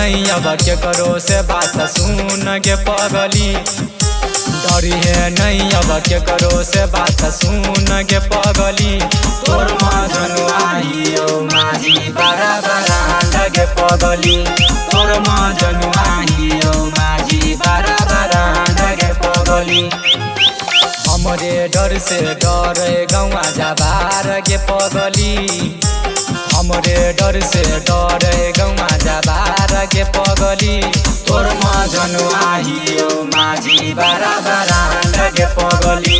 नहीं अब के करो से बात सुन गे पगली। डरी है नहीं अब के करो से बात सुन गे पगली। तोर मजनुआ हियो माझी बारा बारा गे पगली। तोर मजनुआ हियो माझी बारा बारा गे पगली। हमरे डर से डरे गौवा जाबार गे पगली। हमरे डर से डरे गौवा जाबार गे पगली। तोर मजनुआ हियो माझी बारा बारा गे पगली।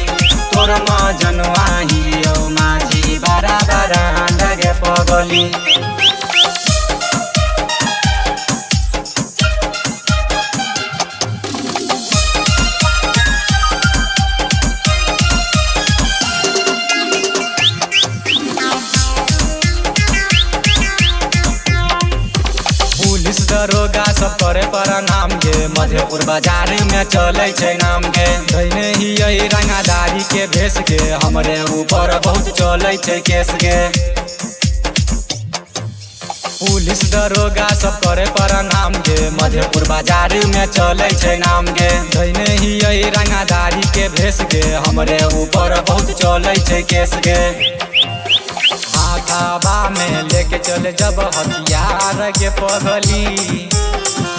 तोर मजनुआ हियो माझी बारा बारा गे पगली। पुलिस दरोगा सब करे पर नाम गे। मधेपुर बाजार में चले छे नाम गे। दैने ही यही रंगादारी के भेस गे। हमरे ऊपर बहुत चले छे केस गे। पुलिस दरोगा सब करे पर नाम गे। मधेपुर बाजार में चले छे नाम गे। दैने ही यही रंगादारी के भेस गे। हमरे ऊपर बहुत चले छे केस गे। हाथाबा में लेके चले जब हथियार गे पगली।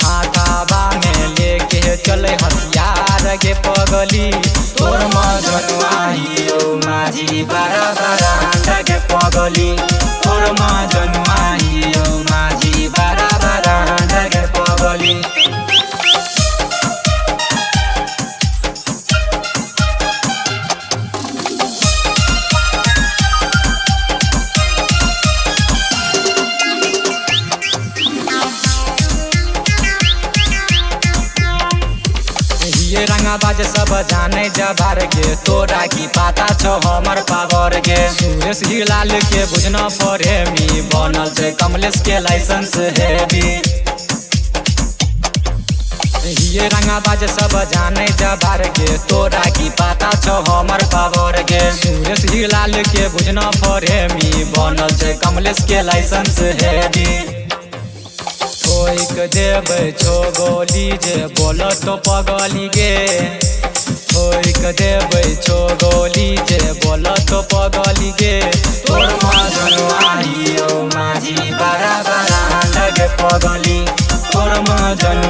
हाथाबा में लेके चले हथियार गे पगली। तोर मजनुआ हियो माझी बारा बारा गे पगली। तोर मजनुआ हियो माझी बारा बारा गे पगली। ये रंगाबाज सब जाने जबार गे। तोरा की पाता छो हमर पावर गे। सुरेश हिलाल के बुझना पड़े मी। बनल छे कमलेश के लाइसेंस है भी। ये रंगाबाज सब जाने जबार गे। तोरा की पाता छो हमर पावर गे। सुरेश हिलाल के बुझना पड़े मी। बनल छे कमलेश के लाइसेंस है भी। ठोक देवे छो गोली जे बोलो तो पगली गे। ठोक देवे छो गोली जे बोलो तो पगली गे। तोर मजनुआ हियो माझी बारा बारा गे पगली। तोर मजनुआ